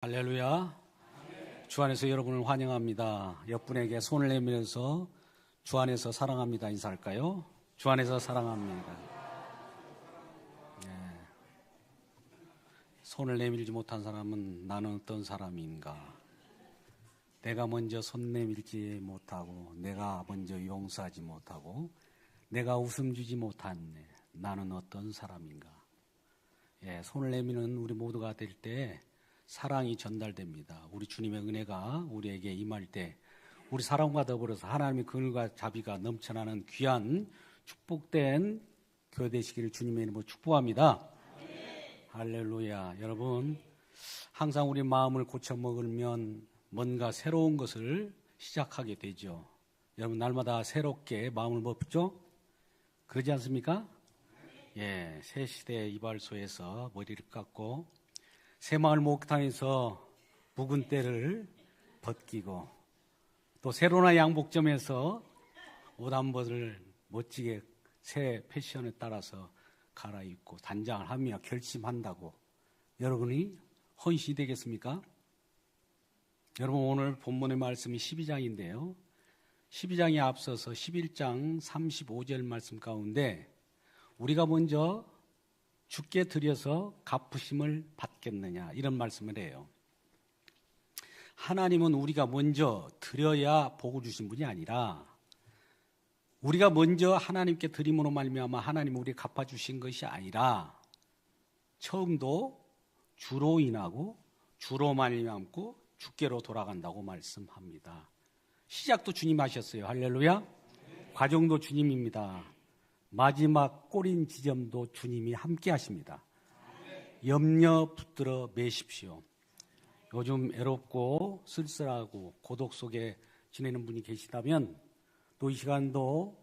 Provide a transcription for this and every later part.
할렐루야. 주 안에서 여러분을 환영합니다. 옆분에게 손을 내밀면서 주 안에서 사랑합니다 인사할까요? 주 안에서 사랑합니다. 네. 손을 내밀지 못한 사람은 나는 어떤 사람인가? 내가 먼저 손 내밀지 못하고 내가 먼저 용서하지 못하고 내가 웃음 주지 못한 나는 어떤 사람인가? 손을 내미는 우리 모두가 될 때 사랑이 전달됩니다. 우리 주님의 은혜가 우리에게 임할 때 우리 사랑과 더불어서 하나님의 긍휼과 자비가 넘쳐나는 귀한 축복된 교회 되시기를 주님의 이름으로 축복합니다. 할렐루야. 여러분, 항상 우리 마음을 고쳐 먹으면 뭔가 새로운 것을 시작하게 되죠. 여러분, 날마다 새롭게 마음을 먹죠? 그러지 않습니까? 새 시대의 이발소에서 머리를 깎고 새마을 목욕탕에서 묵은 때를 벗기고 또 세로나 양복점에서 옷 한 벌을 멋지게 새 패션에 따라서 갈아입고 단장을 하며 결심한다고 여러분이 헌신이 되겠습니까? 여러분, 오늘 본문의 말씀이 12장인데요. 12장에 앞서서 11장 35절 말씀 가운데 우리가 먼저 주께 드려서 갚으심을 받겠느냐 이런 말씀을 해요. 하나님은 우리가 먼저 드려야 복을 주신 분이 아니라 우리가 먼저 하나님께 드림으로 말미암아 하나님은 우리에게 갚아주신 것이 아니라 처음도 주로 인하고 주로 말미암고 주께로 돌아간다고 말씀합니다. 시작도 주님 하셨어요. 할렐루야. 과정도 주님입니다. 마지막 꼬린 지점도 주님이 함께 하십니다. 염려 붙들어 매십시오. 요즘 애롭고 쓸쓸하고 고독 속에 지내는 분이 계시다면 또 이 시간도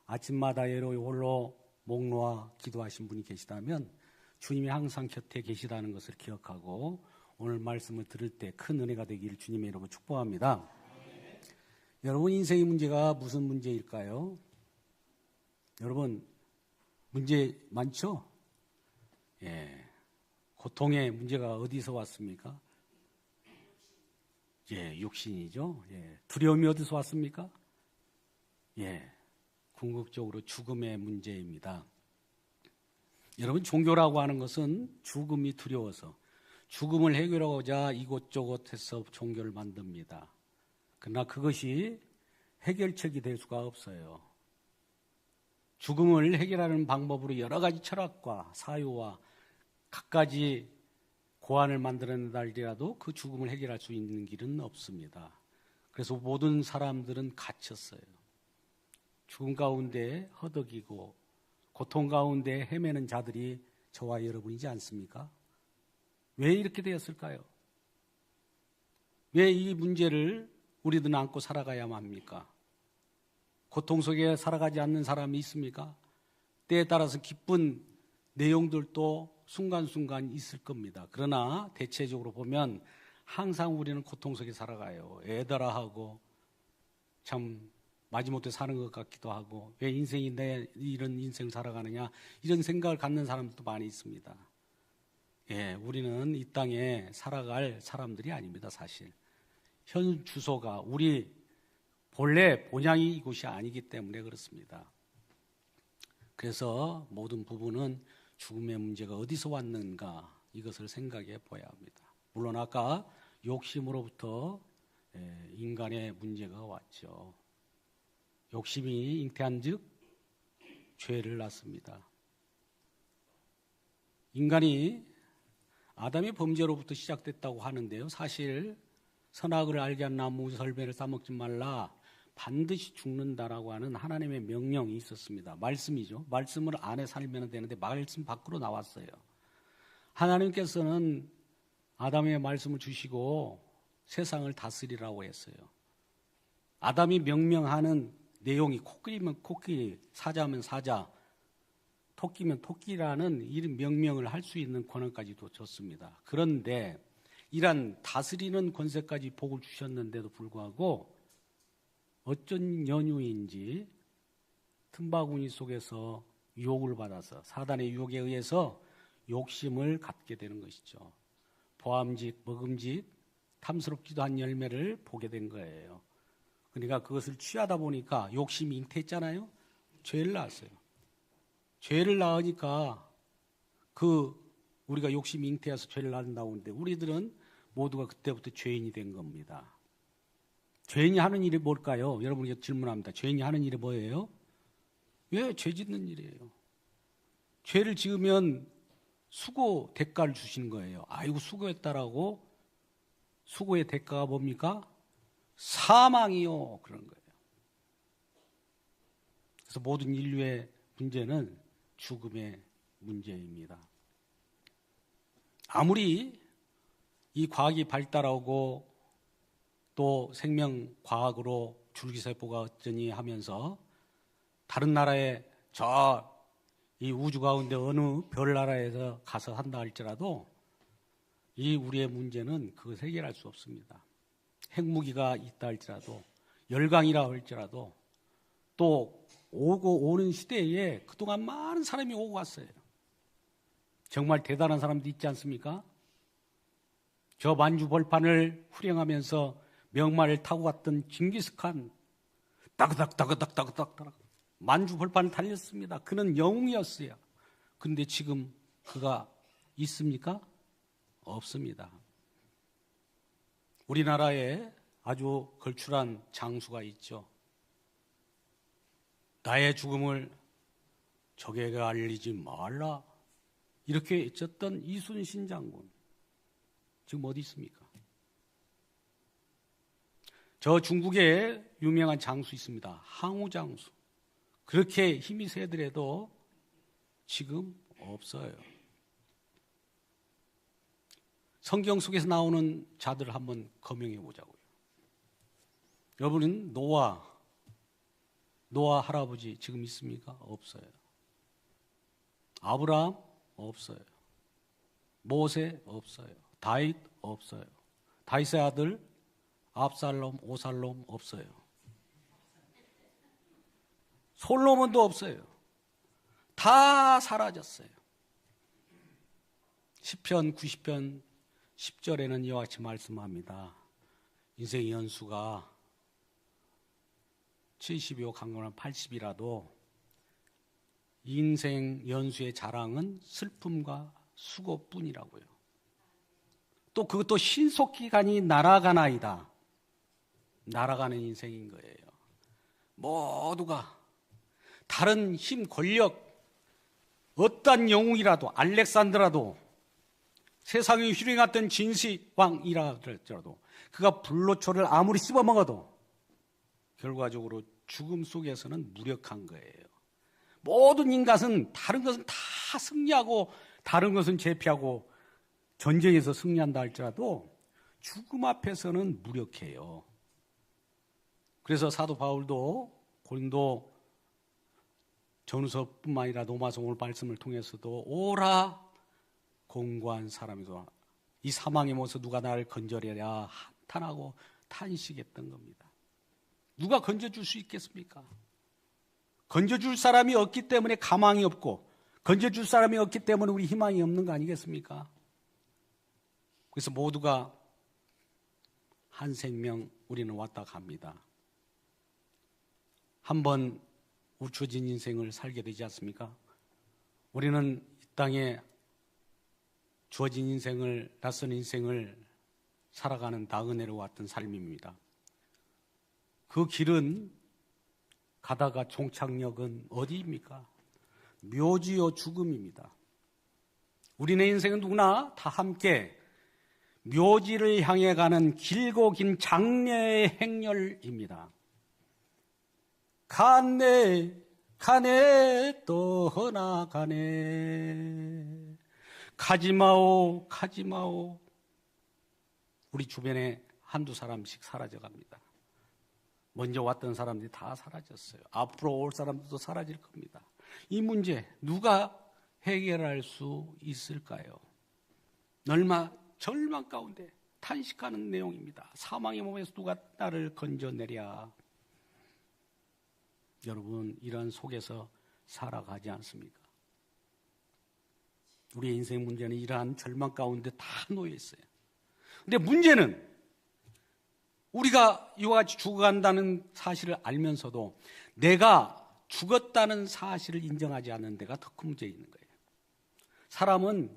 아침마다 애로이 홀로 목 놓아 기도하신 분이 계시다면 주님이 항상 곁에 계시다는 것을 기억하고 오늘 말씀을 들을 때 큰 은혜가 되기를 주님의 이름으로 축복합니다. 여러분, 인생의 문제가 무슨 문제일까요? 여러분, 문제 많죠? 고통의 문제가 어디서 왔습니까? 육신이죠. 두려움이 어디서 왔습니까? 궁극적으로 죽음의 문제입니다. 여러분, 종교라고 하는 것은 죽음이 두려워서 죽음을 해결하고자 이곳저곳에서 종교를 만듭니다. 그러나 그것이 해결책이 될 수가 없어요. 죽음을 해결하는 방법으로 여러 가지 철학과 사유와 갖가지 고안을 만들어낸다 할지라도 그 죽음을 해결할 수 있는 길은 없습니다. 그래서 모든 사람들은 갇혔어요. 죽음 가운데 허덕이고 고통 가운데 헤매는 자들이 저와 여러분이지 않습니까? 왜 이렇게 되었을까요? 왜 이 문제를 우리들은 안고 살아가야만 합니까? 고통 속에 살아가지 않는 사람이 있습니까? 때에 따라서 기쁜 내용들도 순간순간 있을 겁니다. 그러나 대체적으로 보면 항상 우리는 고통 속에 살아가요. 애달아하고 참 마지못해 사는 것 같기도 하고 왜 인생이 내 이런 인생 살아가느냐 이런 생각을 갖는 사람들도 많이 있습니다. 우리는 이 땅에 살아갈 사람들이 아닙니다. 사실 현 주소가 우리 본래 본향이 이곳이 아니기 때문에 그렇습니다. 그래서 모든 부분은 죽음의 문제가 어디서 왔는가 이것을 생각해 봐야 합니다. 물론 아까 욕심으로부터 인간의 문제가 왔죠. 욕심이 잉태한 즉 죄를 낳습니다. 인간이 아담의 범죄로부터 시작됐다고 하는데요. 사실 선악을 알게 한 나무 열매를 따먹지 말라 반드시 죽는다라고 하는 하나님의 명령이 있었습니다. 말씀이죠. 말씀을 안에 살면 되는데 말씀 밖으로 나왔어요. 하나님께서는 아담의 말씀을 주시고 세상을 다스리라고 했어요. 아담이 명령하는 내용이 코끼리면 코끼리, 사자면 사자, 토끼면 토끼라는 이런 명령을 할 수 있는 권한까지도 줬습니다. 그런데 이런 다스리는 권세까지 복을 주셨는데도 불구하고 어쩐 연유인지 틈바구니 속에서 유혹을 받아서 사단의 유혹에 의해서 욕심을 갖게 되는 것이죠. 보암직, 먹음직, 탐스럽지도 않은 열매를 보게 된 거예요. 그러니까 그것을 취하다 보니까 욕심이 잉태했잖아요. 죄를 낳았어요. 죄를 낳으니까 우리가 욕심이 잉태해서 죄를 낳는다고 하는데 우리들은 모두가 그때부터 죄인이 된 겁니다. 죄인이 하는 일이 뭘까요? 여러분에게 질문합니다. 죄인이 하는 일이 뭐예요? 왜? 죄 짓는 일이에요. 죄를 지으면 수고 대가를 주시는 거예요. 아이고 수고했다라고. 수고의 대가가 뭡니까? 사망이요. 그런 거예요. 그래서 모든 인류의 문제는 죽음의 문제입니다. 아무리 이 과학이 발달하고 또 생명과학으로 줄기세포가 어쩌니 하면서 다른 나라에 이 우주 가운데 어느 별 나라에서 가서 한다 할지라도 이 우리의 문제는 그것을 해결할 수 없습니다. 핵무기가 있다 할지라도 열강이라 할지라도 또 오는 시대에 그동안 많은 사람이 오고 갔어요. 정말 대단한 사람도 있지 않습니까? 저 만주 벌판을 후령하면서 명마를 타고 갔던 징기스칸 따그닥 만주 벌판을 달렸습니다. 그는 영웅이었어요. 그런데 지금 그가 있습니까? 없습니다. 우리나라에 아주 걸출한 장수가 있죠. 나의 죽음을 적에게 알리지 말라. 이렇게 외쳤던 이순신 장군. 지금 어디 있습니까? 저 중국에 유명한 장수 있습니다. 항우 장수. 그렇게 힘이 세더라도 지금 없어요. 성경 속에서 나오는 자들을 한번 검명해 보자고요. 여러분은 노아 할아버지 지금 있습니까? 없어요. 아브라함 없어요. 모세 없어요. 다윗 없어요. 다윗의 아들 압살롬, 오살롬 없어요. 솔로몬도 없어요. 다 사라졌어요. 시편 90편 10절에는 이와 같이 말씀합니다. 인생의 연수가 70이요 강건한 80이라도 인생 연수의 자랑은 슬픔과 수고뿐이라고요. 또 그것도 신속기간이 날아가나이다. 날아가는 인생인 거예요. 모두가 다른 힘, 권력, 어떤 영웅이라도 알렉산드라도 세상에 휘랭했던 진시황이라 할지라도 그가 불로초를 아무리 씹어먹어도 결과적으로 죽음 속에서는 무력한 거예요. 모든 인간은 다른 것은 다 승리하고 다른 것은 제패하고 전쟁에서 승리한다 할지라도 죽음 앞에서는 무력해요. 그래서 사도 바울도 고린도 전후서뿐만 아니라 로마서 오늘 말씀을 통해서도 오라 공고한 사람이다. 이 사망의 몸에서 누가 나를 건져내랴 한탄하고 탄식했던 겁니다. 누가 건져줄 수 있겠습니까? 건져줄 사람이 없기 때문에 가망이 없고 건져줄 사람이 없기 때문에 우리 희망이 없는 거 아니겠습니까? 그래서 모두가 한 생명 우리는 왔다 갑니다. 한번 우주진 인생을 살게 되지 않습니까? 우리는 이 땅에 주어진 인생을, 낯선 인생을 살아가는 나그네로 왔던 삶입니다. 그 길은 가다가 종착역은 어디입니까? 묘지요 죽음입니다. 우리네 인생은 누구나 다 함께 묘지를 향해 가는 길고 긴 장례의 행렬입니다. 가네 떠나가네 가지마오 우리 주변에 한두 사람씩 사라져갑니다. 먼저 왔던 사람들이 다 사라졌어요. 앞으로 올 사람들도 사라질 겁니다. 이 문제 누가 해결할 수 있을까요? 얼마 절망 가운데 탄식하는 내용입니다. 사망의 몸에서 누가 나를 건져내랴. 여러분 이런 속에서 살아가지 않습니까? 우리의 인생 문제는 이러한 절망 가운데 다 놓여 있어요. 근데 문제는 우리가 이와 같이 죽어간다는 사실을 알면서도 내가 죽었다는 사실을 인정하지 않는 데가 더 큰 문제가 있는 거예요. 사람은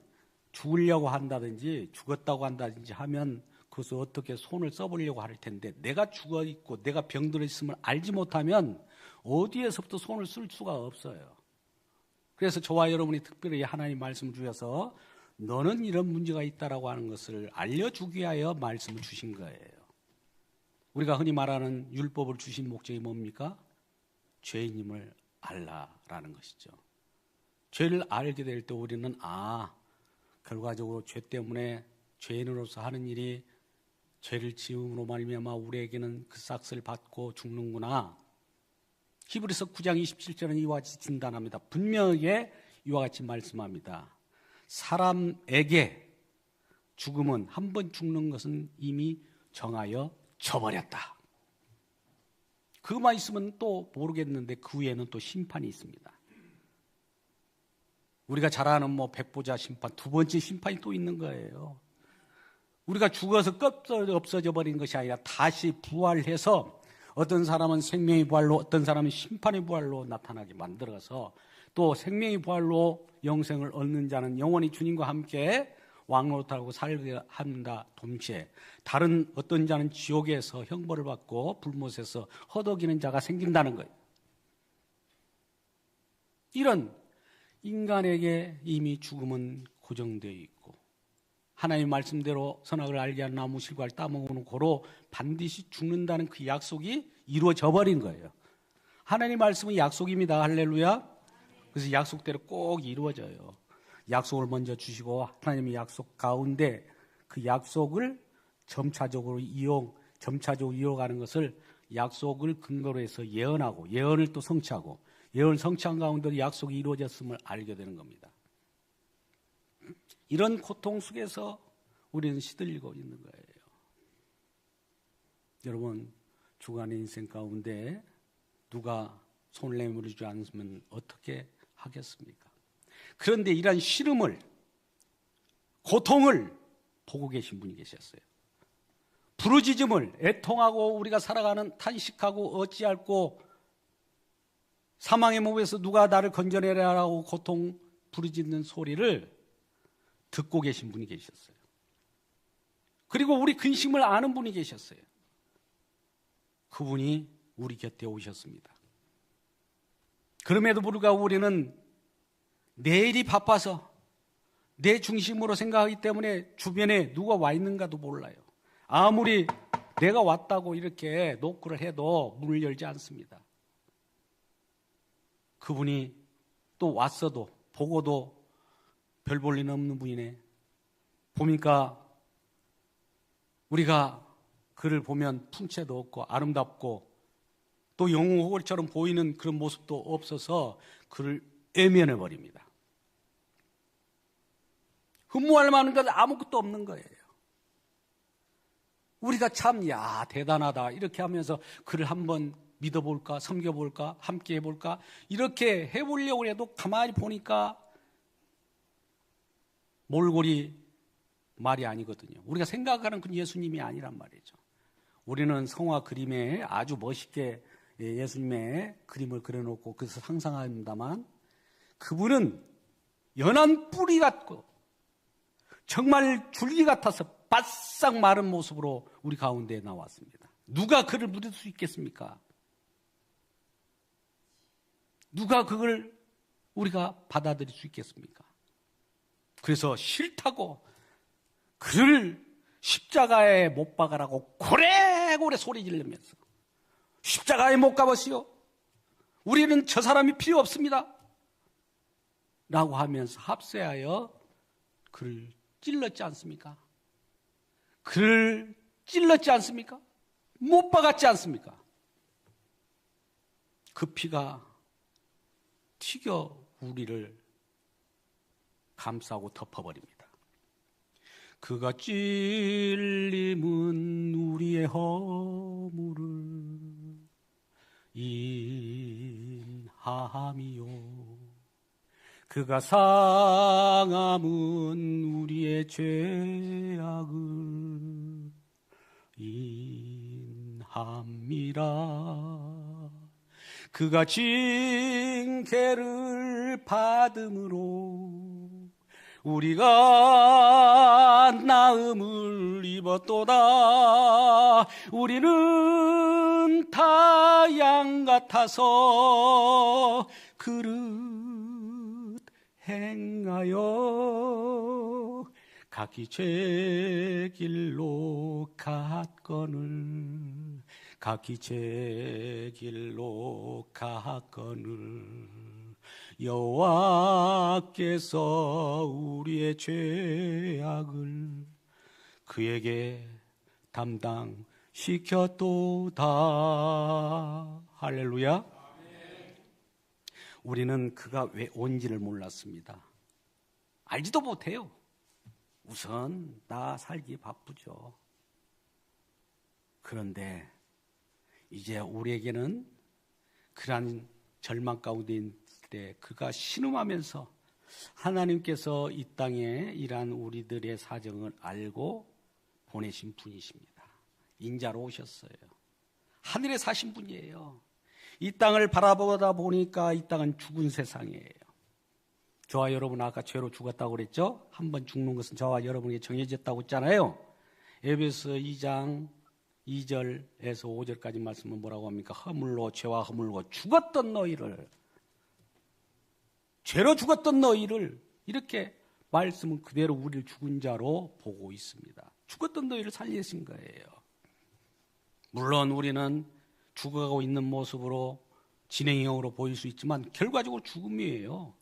죽으려고 한다든지 죽었다고 한다든지 하면 그것을 어떻게 손을 써보려고 할 텐데 내가 죽어 있고 내가 병들어 있음을 알지 못하면 어디에서부터 손을 쓸 수가 없어요. 그래서 저와 여러분이 특별히 하나님 말씀을 주셔서 너는 이런 문제가 있다라고 하는 것을 알려주기 위하여 말씀을 주신 거예요. 우리가 흔히 말하는 율법을 주신 목적이 뭡니까? 죄인임을 알라라는 것이죠. 죄를 알게 될 때 우리는 결과적으로 죄 때문에 죄인으로서 하는 일이 죄를 지음으로 말미암아 우리에게는 그 싹을 받고 죽는구나. 히브리서 9장 27절은 이와 같이 진단합니다. 분명하게 이와 같이 말씀합니다. 사람에게 죽음은 한 번 죽는 것은 이미 정하여 져버렸다. 그것만 있으면 또 모르겠는데 그 위에는 또 심판이 있습니다. 우리가 잘 아는 백보자 심판, 두 번째 심판이 또 있는 거예요. 우리가 죽어서 없어져 버린 것이 아니라 다시 부활해서 어떤 사람은 생명의 부활로 어떤 사람은 심판의 부활로 나타나게 만들어서 또 생명의 부활로 영생을 얻는 자는 영원히 주님과 함께 왕노릇하고 살게 한다. 동시에 다른 어떤 자는 지옥에서 형벌을 받고 불못에서 허덕이는 자가 생긴다는 거예요. 이런 인간에게 이미 죽음은 고정되어 있고 하나님 말씀대로 선악을 알게 한 나무 실과를 따먹는 고로 반드시 죽는다는 그 약속이 이루어져 버린 거예요. 하나님 말씀은 약속입니다. 할렐루야. 그래서 약속대로 꼭 이루어져요. 약속을 먼저 주시고 하나님의 약속 가운데 그 약속을 점차적으로 이어가는 것을 약속을 근거로 해서 예언하고 예언을 또 성취하고 예언을 성취한 가운데도 약속이 이루어졌음을 알게 되는 겁니다. 이런 고통 속에서 우리는 시들리고 있는 거예요. 여러분, 주간의 인생 가운데 누가 손을 내밀지 않으면 어떻게 하겠습니까? 그런데 이러한 시름을, 고통을 보고 계신 분이 계셨어요. 부르짖음을, 애통하고 우리가 살아가는 탄식하고 어찌할꼬 사망의 몸에서 누가 나를 건져내라라고 고통 부르짖는 소리를 듣고 계신 분이 계셨어요. 그리고 우리 근심을 아는 분이 계셨어요. 그분이 우리 곁에 오셨습니다. 그럼에도 불구하고 우리는 내일이 바빠서 내 중심으로 생각하기 때문에 주변에 누가 와 있는가도 몰라요. 아무리 내가 왔다고 이렇게 노크를 해도 문을 열지 않습니다. 그분이 또 왔어도 보고도 별 볼 일 없는 분이네. 보니까 우리가 그를 보면 풍채도 없고 아름답고 또 영웅호걸처럼 보이는 그런 모습도 없어서 그를 외면해버립니다. 흠모할 만한 건 아무것도 없는 거예요. 우리가 참 대단하다 이렇게 하면서 그를 한번 믿어볼까 섬겨볼까 함께 해볼까 이렇게 해보려고 해도 가만히 보니까 몰골이 말이 아니거든요. 우리가 생각하는 그 예수님이 아니란 말이죠. 우리는 성화 그림에 아주 멋있게 예수님의 그림을 그려놓고 그래서 상상합니다만 그분은 연한 뿌리 같고 정말 줄기 같아서 바싹 마른 모습으로 우리 가운데 나왔습니다. 누가 그를 믿을 수 있겠습니까? 누가 그걸 우리가 받아들일 수 있겠습니까? 그래서 싫다고 그를 십자가에 못 박으라고 고래고래 소리 지르면서 십자가에 못 가보시오. 우리는 저 사람이 필요 없습니다. 라고 하면서 합세하여 그를 찔렀지 않습니까? 그를 찔렀지 않습니까? 못 박았지 않습니까? 그 피가 튀겨 우리를 감싸고 덮어버립니다. 그가 찔림은 우리의 허물을 인함이요 그가 상함은 우리의 죄악을 함이라. 그가 징계를 받음으로 우리가 나음을 입었도다. 우리는 다 양 같아서 그릇 행하여 각기 제 길로 갔거늘, 각기 제 길로 갔거늘. 여호와께서 우리의 죄악을 그에게 담당시켰도다. 할렐루야. 우리는 그가 왜 온지를 몰랐습니다. 알지도 못해요. 우선 나 살기 바쁘죠. 그런데 이제 우리에게는 그러한 절망 가운데 있을 때 그가 신음하면서 하나님께서 이 땅에 일한 우리들의 사정을 알고 보내신 분이십니다. 인자로 오셨어요. 하늘에 사신 분이에요. 이 땅을 바라보다 보니까 이 땅은 죽은 세상이에요. 저와 여러분 아까 죄로 죽었다고 그랬죠? 한번 죽는 것은 저와 여러분에게 정해졌다고 했잖아요. 에베소 2장 2절에서 5절까지 말씀은 뭐라고 합니까? 허물로 죄와 허물로 죽었던 너희를, 죄로 죽었던 너희를, 이렇게 말씀은 그대로 우리를 죽은 자로 보고 있습니다. 죽었던 너희를 살리신 거예요. 물론 우리는 죽어가고 있는 모습으로 진행형으로 보일 수 있지만 결과적으로 죽음이에요.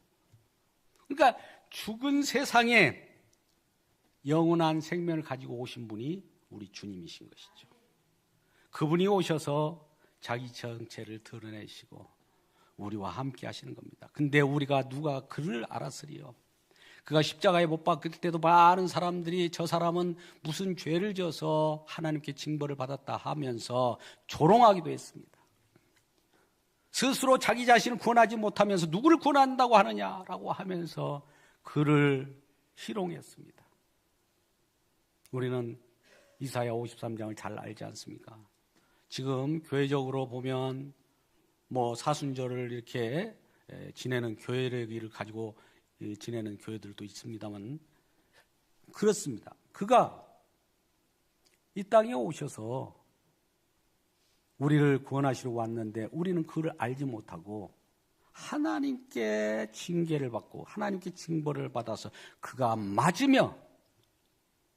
그러니까 죽은 세상에 영원한 생명을 가지고 오신 분이 우리 주님이신 것이죠. 그분이 오셔서 자기 정체를 드러내시고 우리와 함께 하시는 겁니다. 근데 우리가 누가 그를 알았으리요? 그가 십자가에 못 박힐 때도 많은 사람들이 저 사람은 무슨 죄를 져서 하나님께 징벌을 받았다 하면서 조롱하기도 했습니다. 스스로 자기 자신을 구원하지 못하면서 누구를 구원한다고 하느냐라고 하면서 그를 희롱했습니다. 우리는 이사야 53장을 잘 알지 않습니까? 지금 교회적으로 보면 사순절을 이렇게 지내는 교회를 가지고 지내는 교회들도 있습니다만 그렇습니다. 그가 이 땅에 오셔서 우리를 구원하시러 왔는데 우리는 그를 알지 못하고 하나님께 징계를 받고 하나님께 징벌을 받아서 그가 맞으며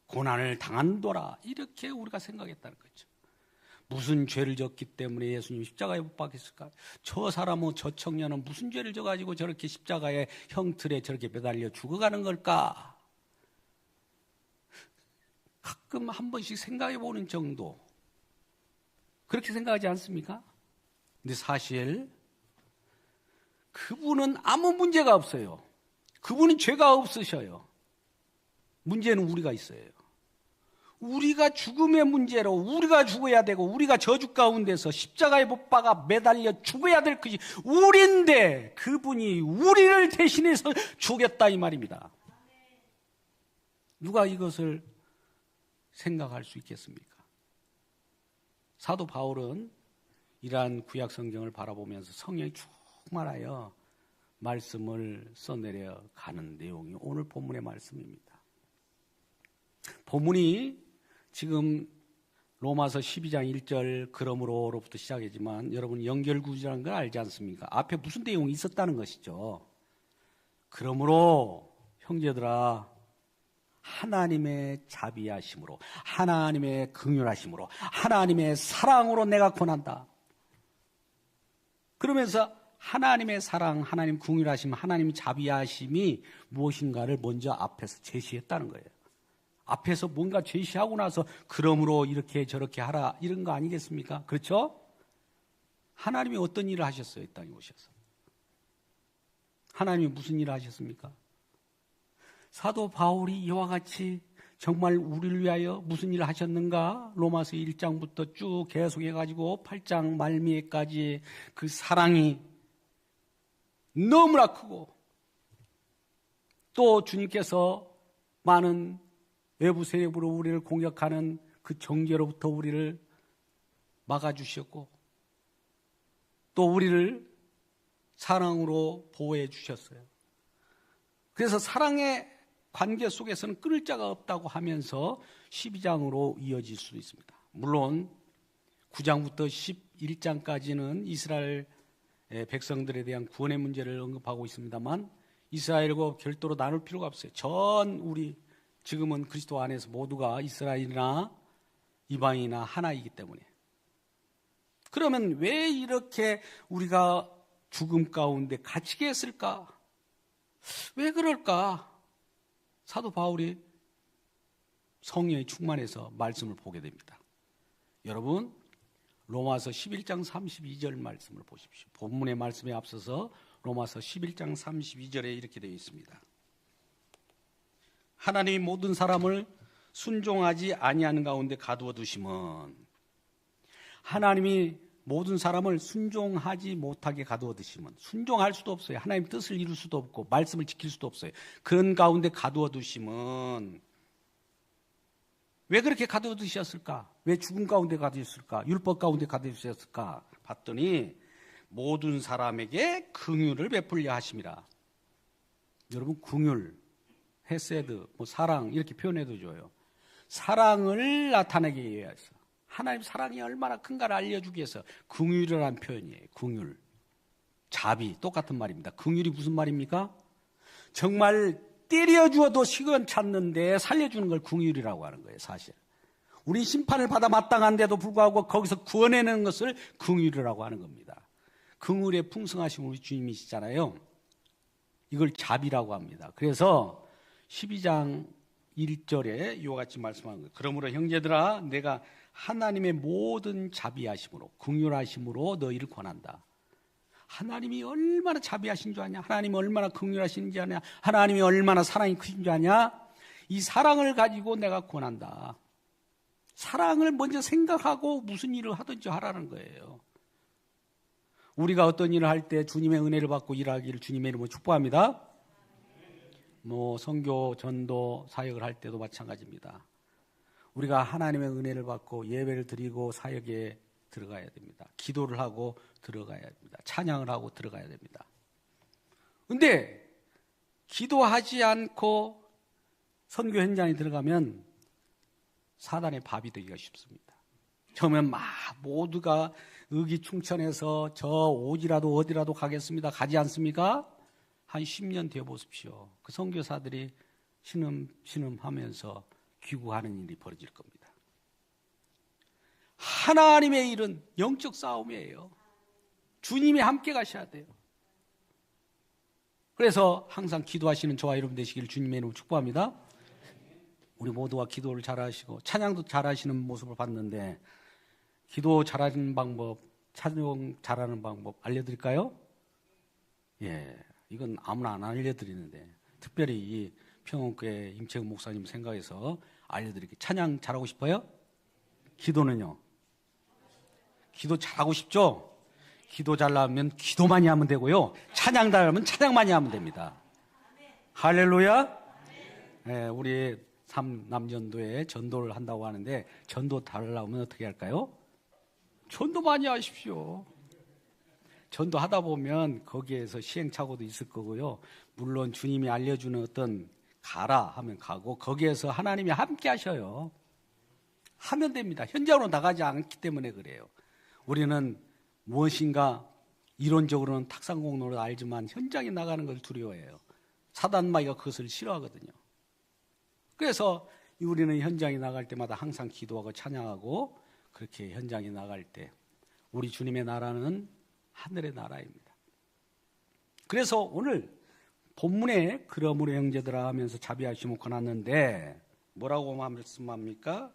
고난을 당한도라, 이렇게 우리가 생각했다는 거죠. 무슨 죄를 졌기 때문에 예수님 십자가에 못 박혔을까? 저 사람은, 저 청년은 무슨 죄를 져가지고 저렇게 십자가의 형틀에 저렇게 매달려 죽어가는 걸까? 가끔 한 번씩 생각해 보는 정도, 그렇게 생각하지 않습니까? 근데 사실 그분은 아무 문제가 없어요. 그분은 죄가 없으셔요. 문제는 우리가 있어요. 우리가 죽음의 문제로 우리가 죽어야 되고 우리가 저주 가운데서 십자가에 못 박아 매달려 죽어야 될 것이 우리인데 그분이 우리를 대신해서 죽였다, 이 말입니다. 누가 이것을 생각할 수 있겠습니까? 사도 바울은 이러한 구약 성경을 바라보면서 성령이 충만하여 말씀을 써내려 가는 내용이 오늘 본문의 말씀입니다. 본문이 지금 로마서 12장 1절 그러므로로부터 시작이지만 여러분 연결구조라는 걸 알지 않습니까? 앞에 무슨 내용이 있었다는 것이죠. 그러므로 형제들아, 하나님의 자비하심으로, 하나님의 긍휼하심으로, 하나님의 사랑으로 내가 권한다. 그러면서 하나님의 사랑, 하나님 긍휼하심, 하나님 자비하심이 무엇인가를 먼저 앞에서 제시했다는 거예요. 앞에서 뭔가 제시하고 나서 그러므로 이렇게 저렇게 하라, 이런 거 아니겠습니까? 그렇죠? 하나님이 어떤 일을 하셨어요? 이 땅에 오셔서. 하나님이 무슨 일을 하셨습니까? 사도 바울이 이와 같이 정말 우리를 위하여 무슨 일을 하셨는가? 로마서 1장부터 쭉 계속해가지고 8장 말미에까지 그 사랑이 너무나 크고, 또 주님께서 많은 외부 세력으로 우리를 공격하는 그 정죄로부터 우리를 막아주셨고 또 우리를 사랑으로 보호해 주셨어요. 그래서 사랑의 관계 속에서는 끊을 자가 없다고 하면서 12장으로 이어질 수도 있습니다. 물론 9장부터 11장까지는 이스라엘 백성들에 대한 구원의 문제를 언급하고 있습니다만 이스라엘과 별도로 나눌 필요가 없어요. 우리 지금은 그리스도 안에서 모두가 이스라엘이나 이방인이나 하나이기 때문에. 그러면 왜 이렇게 우리가 죽음 가운데 갇히게 했을까? 왜 그럴까? 사도 바울이 성령이 충만해서 말씀을 보게 됩니다. 여러분 로마서 11장 32절 말씀을 보십시오. 본문의 말씀에 앞서서 로마서 11장 32절에 이렇게 되어 있습니다. 하나님이 모든 사람을 순종하지 아니하는 가운데 가두어 두심은, 하나님이 모든 사람을 순종하지 못하게 가두어 두심은, 순종할 수도 없어요. 하나님 뜻을 이룰 수도 없고 말씀을 지킬 수도 없어요. 그런 가운데 가두어 두심은, 왜 그렇게 가두어 두셨을까? 왜 죽음 가운데 가두셨을까? 율법 가운데 가두셨을까? 봤더니 모든 사람에게 긍휼을 베풀려 하심이라. 여러분 긍휼, 헤세드, 사랑 이렇게 표현해도 좋아요. 사랑을 나타내기 위해서, 하나님 사랑이 얼마나 큰가를 알려주기 위해서 긍휼이라는 표현이에요. 긍휼, 자비 똑같은 말입니다. 긍휼이 무슨 말입니까? 정말 때려주어도 시건찮는데 살려주는 걸 긍휼이라고 하는 거예요. 사실 우리 심판을 받아 마땅한데도 불구하고 거기서 구원해내는 것을 긍휼이라고 하는 겁니다. 긍휼의 풍성하신 우리 주님이시잖아요. 이걸 자비라고 합니다. 그래서 12장 1절에 이와 같이 말씀하는 거예요. 그러므로 형제들아 내가 하나님의 모든 자비하심으로 긍휼하심으로 너희를 권한다. 하나님이 얼마나 자비하신 줄 아냐? 하나님이 얼마나 긍휼하신지 아냐? 하나님이 얼마나 사랑이 크신 줄 아냐? 이 사랑을 가지고 내가 권한다. 사랑을 먼저 생각하고 무슨 일을 하든지 하라는 거예요. 우리가 어떤 일을 할 때 주님의 은혜를 받고 일하기를 주님의 이름으로 축복합니다. 선교, 전도, 사역을 할 때도 마찬가지입니다. 우리가 하나님의 은혜를 받고 예배를 드리고 사역에 들어가야 됩니다. 기도를 하고 들어가야 됩니다. 찬양을 하고 들어가야 됩니다. 그런데 기도하지 않고 선교 현장에 들어가면 사단의 밥이 되기가 쉽습니다. 처음엔 막 모두가 의기충천해서 저 오지라도 어디라도 가겠습니다. 가지 않습니까? 한 10년 되어 보십시오. 그 선교사들이 신음하면서 귀국하는 일이 벌어질 겁니다. 하나님의 일은 영적 싸움이에요. 주님이 함께 가셔야 돼요. 그래서 항상 기도하시는 저와 여러분 되시기를 주님의 이름으로 축복합니다. 우리 모두가 기도를 잘하시고 찬양도 잘하시는 모습을 봤는데 기도 잘하는 방법, 찬양 잘하는 방법 알려드릴까요? 예, 이건 아무나 안 알려드리는데 특별히 이 평원교회 임채훈 목사님 생각해서 알려드릴게요. 찬양 잘하고 싶어요? 기도는요? 기도 잘하고 싶죠? 기도 잘하면 기도 많이 하면 되고요. 찬양 잘하면 찬양 많이 하면 됩니다. 할렐루야. 네, 우리 3남전도에 전도를 한다고 하는데 전도 달라면 어떻게 할까요? 전도 많이 하십시오. 전도하다 보면 거기에서 시행착오도 있을 거고요. 물론 주님이 알려주는 어떤 가라 하면 가고 거기에서 하나님이 함께 하셔요. 하면 됩니다. 현장으로 나가지 않기 때문에 그래요. 우리는 무엇인가 이론적으로는 탁상공로를 알지만 현장에 나가는 걸 두려워해요. 사단마귀가 그것을 싫어하거든요. 그래서 우리는 현장에 나갈 때마다 항상 기도하고 찬양하고 그렇게 현장에 나갈 때 우리 주님의 나라는 하늘의 나라입니다. 그래서 오늘 본문에 그러므로 형제들아 하면서 자비하심을 권하는데 뭐라고 말씀합니까?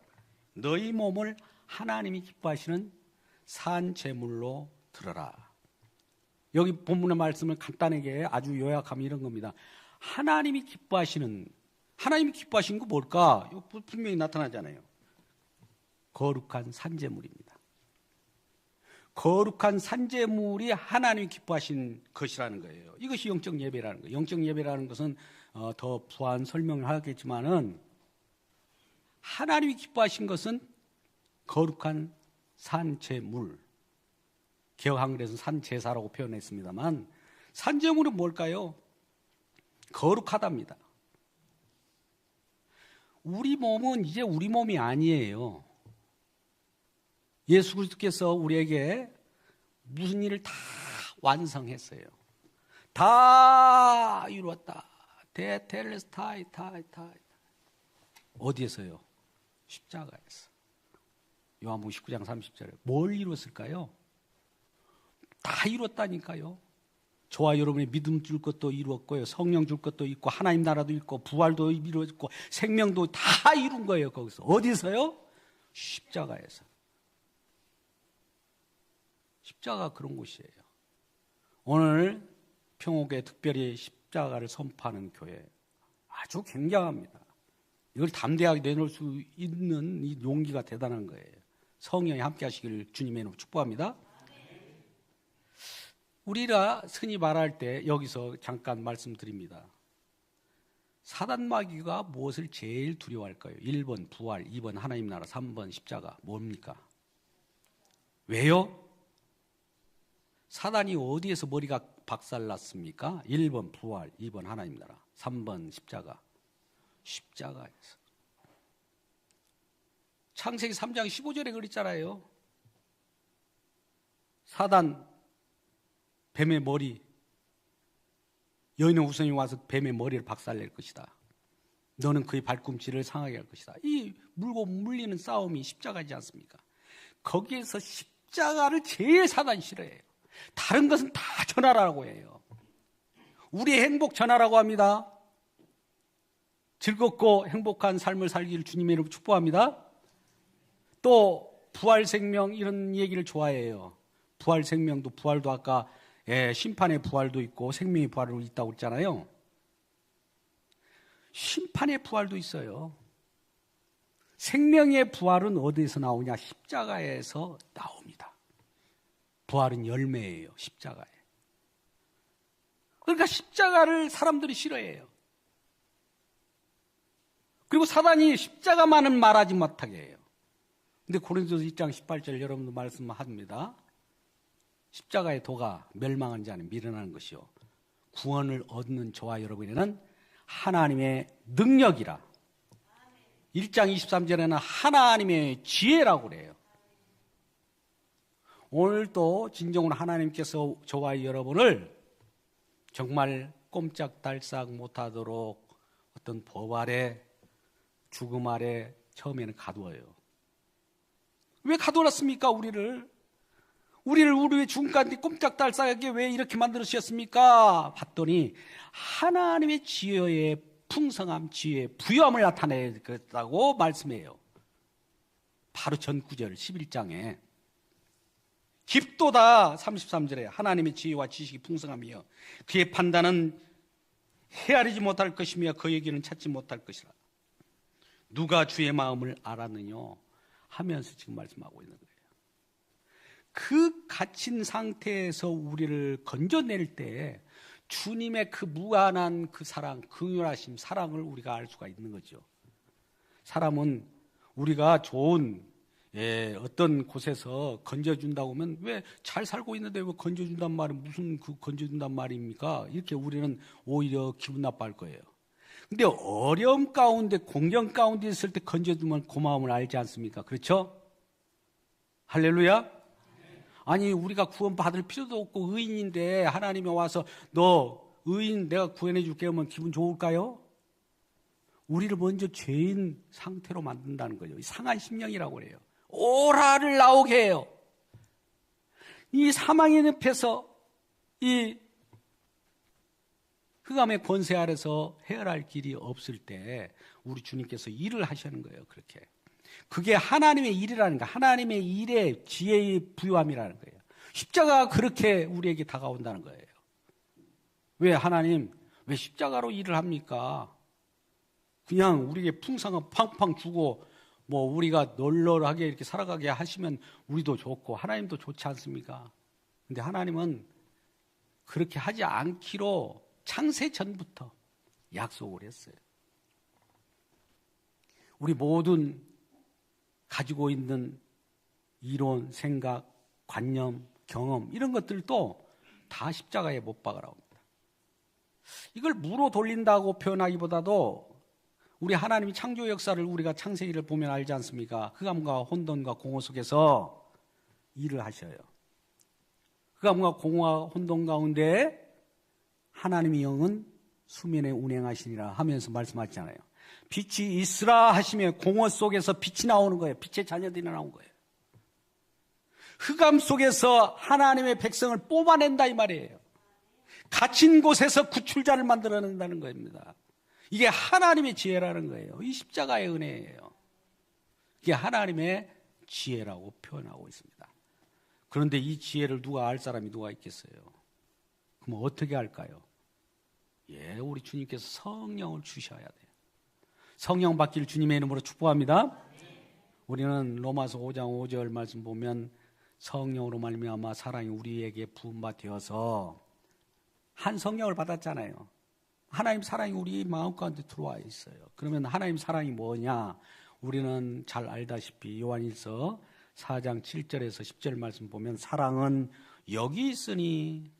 너희 몸을 하나님이 기뻐하시는 산 제물로 들어라. 여기 본문의 말씀을 간단하게 아주 요약하면 이런 겁니다. 하나님이 기뻐하시는 거 뭘까? 이거 분명히 나타나잖아요. 거룩한 산제물입니다. 거룩한 산제물이 하나님이 기뻐하신 것이라는 거예요. 이것이 영적 예배라는 거예요. 영적 예배라는 것은 더 부한 설명을 하겠지만은 하나님이 기뻐하신 것은 거룩한 산제물. 개혁 한글에서는 산제사라고 표현했습니다만 산제물은 뭘까요? 거룩하답니다. 우리 몸은 이제 우리 몸이 아니에요. 예수 그리스도께서 우리에게 무슨 일을 다 완성했어요. 다 이루었다. 데텔레스타이. 어디에서요? 십자가에서. 요한복음 19장 30절에 뭘 이뤘을까요? 다 이뤘다니까요. 저와 여러분의 믿음 줄 것도 이루었고요. 성령 줄 것도 있고 하나님 나라도 있고 부활도 이루었고 생명도 다 이룬 거예요. 거기서. 어디서요? 십자가에서. 십자가 그런 곳이에요. 오늘 평옥에 특별히 십자가를 선포하는 교회 아주 굉장합니다. 이걸 담대하게 내놓을 수 있는 이 용기가 대단한 거예요. 성령이 함께 하시기를 주님의 이름으로 축복합니다. 우리가 흔히 말할 때 여기서 잠깐 말씀드립니다. 사단 마귀가 무엇을 제일 두려워할까요? 1번 부활, 2번 하나님 나라, 3번 십자가. 뭡니까? 왜요? 사단이 어디에서 머리가 박살났습니까? 1번 부활, 2번 하나님 나라, 3번 십자가. 십자가에서. 창세기 3장 15절에 그랬잖아요. 사단, 뱀의 머리, 여인의 후손이 와서 뱀의 머리를 박살낼 것이다. 너는 그의 발꿈치를 상하게 할 것이다. 이 물고 물리는 싸움이 십자가이지 않습니까? 거기에서 십자가를 제일 사단이 싫어해요. 다른 것은 다 전하라고 해요. 우리의 행복 전하라고 합니다. 즐겁고 행복한 삶을 살기를 주님의 이름으로 축복합니다. 또 부활 생명 이런 얘기를 좋아해요. 부활 생명도 부활도 아까 심판의 부활도 있고 생명의 부활도 있다고 그랬잖아요. 심판의 부활도 있어요. 생명의 부활은 어디에서 나오냐? 십자가에서 나옵니다. 부활은 열매예요. 십자가에. 그러니까 십자가를 사람들이 싫어해요. 그리고 사단이 십자가만은 말하지 못하게 해요. 근데 고린도서 2장 18절 여러분도 말씀합니다. 십자가의 도가 멸망한 자는 미련한 것이요 구원을 얻는 저와 여러분에게는 하나님의 능력이라. 1장 23절에는 하나님의 지혜라고 그래요. 오늘도 진정으로 하나님께서 저와 여러분을 정말 꼼짝달싹 못하도록 어떤 법 아래 죽음 아래 처음에는 가두어요. 왜 가둬놨습니까? 우리를 왜 중간에 꼼짝달싹하게 왜 이렇게 만들으셨습니까? 봤더니 하나님의 지혜의 풍성함, 지혜의 부유함을 나타내겠다고 말씀해요. 바로 전 구절 11장에 깊도다 33절에 하나님의 지혜와 지식이 풍성함이여 그의 판단은 헤아리지 못할 것이며 그의 길은 찾지 못할 것이라. 누가 주의 마음을 알았느냐 하면서 지금 말씀하고 있는 거예요. 그 갇힌 상태에서 우리를 건져낼 때 주님의 그 무한한 그 사랑, 긍휼하심, 사랑을 우리가 알 수가 있는 거죠. 사람은 우리가 좋은 어떤 곳에서 건져준다고 하면 왜 잘 살고 있는데 왜 건져준단 말은 무슨 그 건져준단 말입니까? 이렇게 우리는 오히려 기분 나빠할 거예요. 근데 어려움 가운데 공경 가운데 있을 때 건져주면 고마움을 알지 않습니까? 그렇죠? 할렐루야. 아니 우리가 구원 받을 필요도 없고 의인인데 하나님이 와서 너 의인 내가 구원해 줄게 하면 기분 좋을까요? 우리를 먼저 죄인 상태로 만든다는 거죠. 상한 심령이라고 그래요. 오라를 나오게 해요. 이 사망의 늪에서 이 흑암의 권세 아래서 헤어날 길이 없을 때 우리 주님께서 일을 하시는 거예요. 그렇게. 그게 하나님의 일이라는 거예요. 하나님의 일의 지혜의 부유함이라는 거예요. 십자가가 그렇게 우리에게 다가온다는 거예요. 왜 하나님 왜 십자가로 일을 합니까? 그냥 우리에게 풍성한 팡팡 주고 뭐 우리가 널널하게 이렇게 살아가게 하시면 우리도 좋고 하나님도 좋지 않습니까? 근데 하나님은 그렇게 하지 않기로 창세 전부터 약속을 했어요. 우리 모든 가지고 있는 이론, 생각, 관념, 경험 이런 것들도 다 십자가에 못 박으라고 합니다. 이걸 무로 돌린다고 표현하기보다도 우리 하나님이 창조 역사를 우리가 창세기를 보면 알지 않습니까? 흑암과 혼돈과 공허 속에서 일을 하셔요. 흑암과 공허와 혼돈 가운데 하나님의 영은 수면에 운행하시니라 하면서 말씀하셨잖아요. 빛이 있으라 하시면 공허 속에서 빛이 나오는 거예요. 빛의 자녀들이 나온 거예요. 흑암 속에서 하나님의 백성을 뽑아낸다 이 말이에요. 갇힌 곳에서 구출자를 만들어낸다는 겁니다. 이게 하나님의 지혜라는 거예요. 이 십자가의 은혜예요. 이게 하나님의 지혜라고 표현하고 있습니다. 그런데 이 지혜를 누가 알 사람이 누가 있겠어요? 그럼 어떻게 할까요? 우리 주님께서 성령을 주셔야 돼요. 성령 받기를 주님의 이름으로 축복합니다. 우리는 로마서 5장 5절 말씀 보면 성령으로 말미암아 사랑이 우리에게 부음받되어서 한 성령을 받았잖아요. 하나님 사랑이 우리 마음 가운데 들어와 있어요. 그러면 하나님 사랑이 뭐냐? 우리는 잘 알다시피 요한일서 4장 7절에서 10절 말씀 보면 사랑은 여기 있으니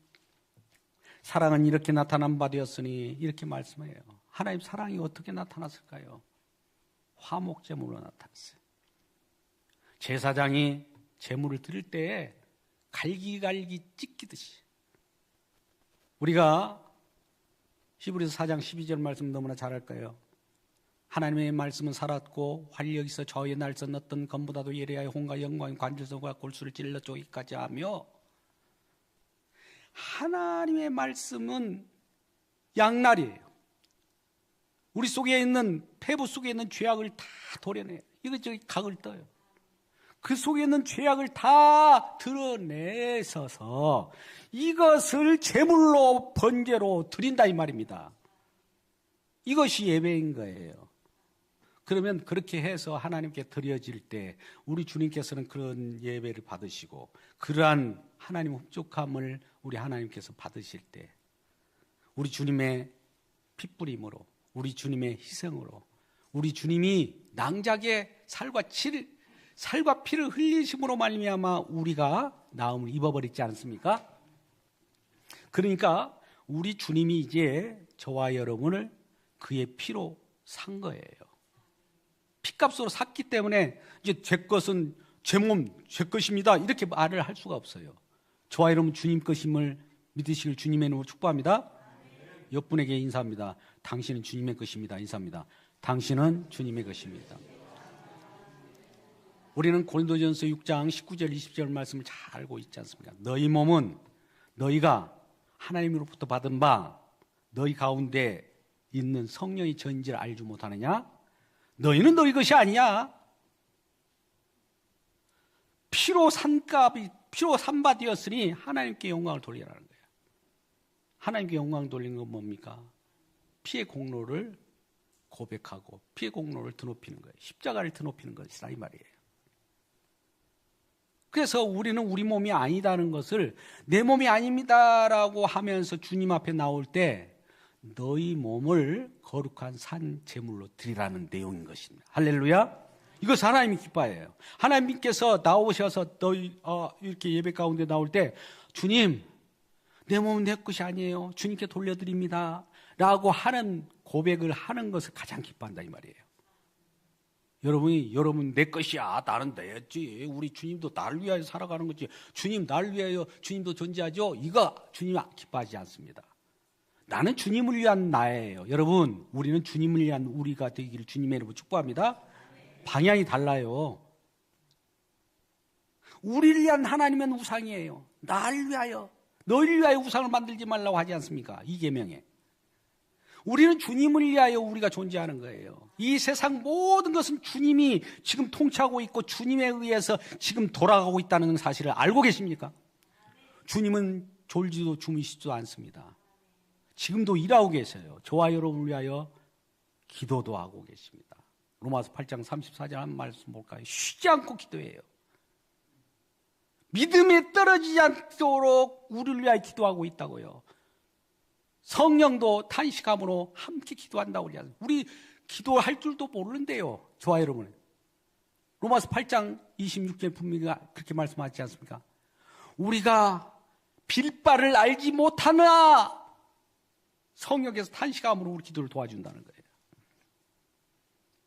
사랑은 이렇게 나타난 바 되었으니 이렇게 말씀해요. 하나님 사랑이 어떻게 나타났을까요? 화목제물로 나타났어요. 제사장이 제물을 드릴 때에 갈기갈기 찢기듯이 우리가 히브리서 4장 12절 말씀 너무나 잘 알까요? 하나님의 말씀은 살았고 활력이 있어 저의 날선 어떤 검보다도 예리하여 혼과 영광 관절성과 골수를 찔러 쪼기까지 하며 하나님의 말씀은 양날이에요. 우리 속에 있는 폐부 속에 있는 죄악을 다 도려내요. 이것저것 각을 떠요. 그 속에 있는 죄악을 다 드러내서서 이것을 제물로 번제로 드린다 이 말입니다. 이것이 예배인 거예요. 그러면 그렇게 해서 하나님께 드려질 때 우리 주님께서는 그런 예배를 받으시고 그러한 하나님의 흡족함을 우리 하나님께서 받으실 때 우리 주님의 핏부림으로 우리 주님의 희생으로 우리 주님이 낭작의 살과 피를 흘리심으로 말미암아 우리가 나음을 입어버리지 않습니까? 그러니까 우리 주님이 이제 저와 여러분을 그의 피로 산 거예요. 피값으로 샀기 때문에 이제 제 것은 제 몸, 제 것입니다. 이렇게 말을 할 수가 없어요. 저와 여러분 주님 것임을 믿으시길 주님의 이름으로 축복합니다. 옆분에게 인사합니다. 당신은 주님의 것입니다. 인사합니다. 당신은 주님의 것입니다. 우리는 고린도전서 6장 19절 20절 말씀을 잘 알고 있지 않습니까? 너희 몸은 너희가 하나님으로부터 받은 바 너희 가운데 있는 성령의 전인지를 알지 못하느냐? 너희는 너희 것이 아니야. 피로 산바 되었으니 하나님께 영광을 돌리라는 거예요. 하나님께 영광을 돌리는 건 뭡니까? 피의 공로를 고백하고 피의 공로를 드높이는 거예요. 십자가를 드높이는 것이라 이 말이에요. 그래서 우리는 우리 몸이 아니다는 것을 내 몸이 아닙니다라고 하면서 주님 앞에 나올 때 너희 몸을 거룩한 산 제물로 드리라는 내용인 것입니다. 할렐루야. 이것을 하나님이 기뻐해요. 하나님께서 나오셔서 너희 이렇게 예배 가운데 나올 때 주님 내 몸은 내 것이 아니에요. 주님께 돌려드립니다 라고 하는 고백을 하는 것을 가장 기뻐한다 이 말이에요. 여러분 내 것이야. 나는 내였지. 우리 주님도 나를 위하여 살아가는 거지. 주님 나를 위하여 주님도 존재하죠. 이거 주님 기뻐하지 않습니다. 나는 주님을 위한 나예요. 여러분 우리는 주님을 위한 우리가 되기를 주님의 이름으로 축복합니다. 방향이 달라요. 우리를 위한 하나님은 우상이에요. 나를 위하여 너희를 위하여 우상을 만들지 말라고 하지 않습니까? 이 계명에. 우리는 주님을 위하여 우리가 존재하는 거예요. 이 세상 모든 것은 주님이 지금 통치하고 있고 주님에 의해서 지금 돌아가고 있다는 사실을 알고 계십니까? 주님은 졸지도 주무시지도 않습니다. 지금도 일하고 계세요. 저와 여러분을 위하여 기도도 하고 계십니다. 로마서 8장 34절 한 말씀 볼까요? 쉬지 않고 기도해요. 믿음에 떨어지지 않도록 우리를 위하여 기도하고 있다고요. 성령도 탄식함으로 함께 기도한다고 그러잖아요. 우리 기도할 줄도 모르는데요. 저와 여러분. 로마서 8장 26절 분명히 그렇게 말씀하지 않습니까? 우리가 빌바를 알지 못하나 성령께서 탄식함으로 우리 기도를 도와준다는 거예요.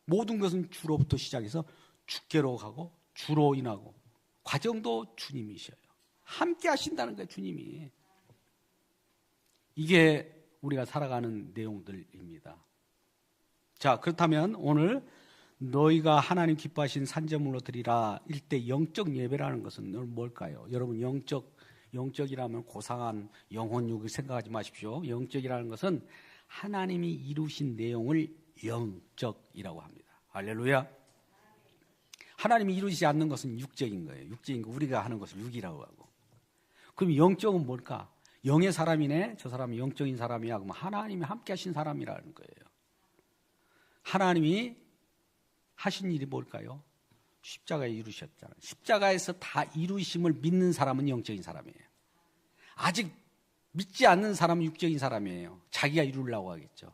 모든 것은 주로부터 시작해서 주께로 가고 주로 인하고 과정도 주님이셔요. 함께 하신다는 거예요, 주님이. 이게 우리가 살아가는 내용들입니다. 자, 그렇다면 오늘 너희가 하나님 기뻐하신 산제물로 드리라 일대 영적 예배라는 것은 뭘까요? 여러분 영적이라면 고상한 영혼육을 생각하지 마십시오. 영적이라는 것은 하나님이 이루신 내용을 영적이라고 합니다. 할렐루야. 하나님이 이루지 않는 것은 육적인 거예요. 육적인 거 우리가 하는 것을 육이라고 하고. 그럼 영적은 뭘까? 영의 사람이네. 저 사람이 영적인 사람이야. 그럼 하나님이 함께 하신 사람이라는 거예요. 하나님이 하신 일이 뭘까요? 십자가에 이루셨잖아요. 십자가에서 다 이루심을 믿는 사람은 영적인 사람이에요. 아직 믿지 않는 사람은 육적인 사람이에요. 자기가 이루려고 하겠죠.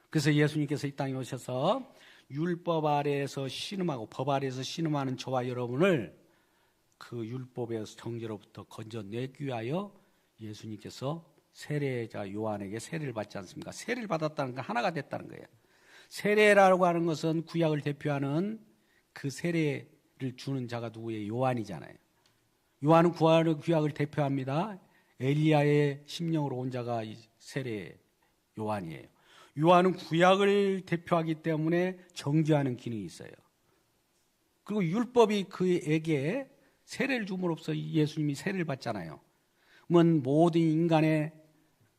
그래서 예수님께서 이 땅에 오셔서 율법 아래에서 신음하고 법 아래에서 신음하는 저와 여러분을 그 율법의 정죄로부터 건져내기 위하여 예수님께서 세례자 요한에게 세례를 받지 않습니까? 세례를 받았다는 건 하나가 됐다는 거예요. 세례라고 하는 것은 구약을 대표하는 그 세례를 주는 자가 누구예요? 요한이잖아요. 요한은 구약을 대표합니다. 엘리야의 심령으로 온 자가 이 세례 요한이에요. 요한은 구약을 대표하기 때문에 정죄하는 기능이 있어요. 그리고 율법이 그에게 세례를 줌으로써 예수님이 세례를 받잖아요. 그러면 모든 인간의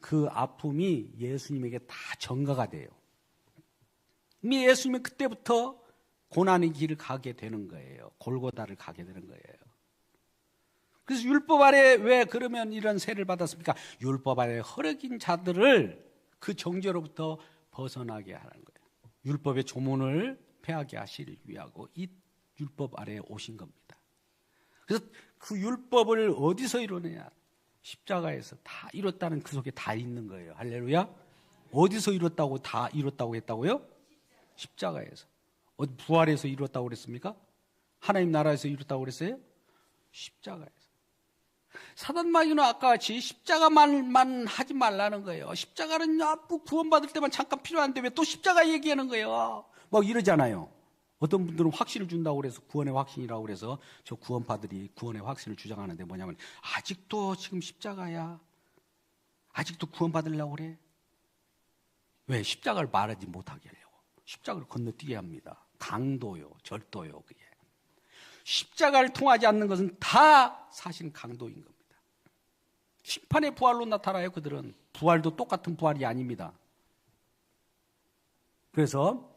그 아픔이 예수님에게 다 전가가 돼요. 이미 예수님은 그때부터 고난의 길을 가게 되는 거예요. 골고다를 가게 되는 거예요. 그래서 율법 아래 왜 그러면 이런 세례를 받았습니까? 율법 아래 허력인 자들을 그 정죄로부터 벗어나게 하는 거예요. 율법의 조문을 폐하게 하시기 위하고 이 율법 아래에 오신 겁니다. 그래서 그 율법을 어디서 이루느냐? 십자가에서 다 이뤘다는 그 속에 다 있는 거예요. 할렐루야. 어디서 이뤘다고 다 이뤘다고 했다고요? 십자가에서. 어디 부활해서 이뤘다고 그랬습니까? 하나님 나라에서 이뤘다고 그랬어요? 십자가에서. 사단마귀는 아까 같이 십자가만 하지 말라는 거예요. 십자가는 구원받을 때만 잠깐 필요한데 왜 또 십자가 얘기하는 거예요? 막 이러잖아요. 어떤 분들은 확신을 준다고 그래서 구원의 확신이라고 그래서 저 구원파들이 구원의 확신을 주장하는데 뭐냐면 아직도 지금 십자가야. 아직도 구원받으려고 그래. 왜? 십자가를 말하지 못하게 하려고. 십자가를 건너뛰게 합니다. 강도요, 절도요, 그게. 십자가를 통하지 않는 것은 다 사실은 강도인 겁니다. 심판의 부활로 나타나요, 그들은. 부활도 똑같은 부활이 아닙니다. 그래서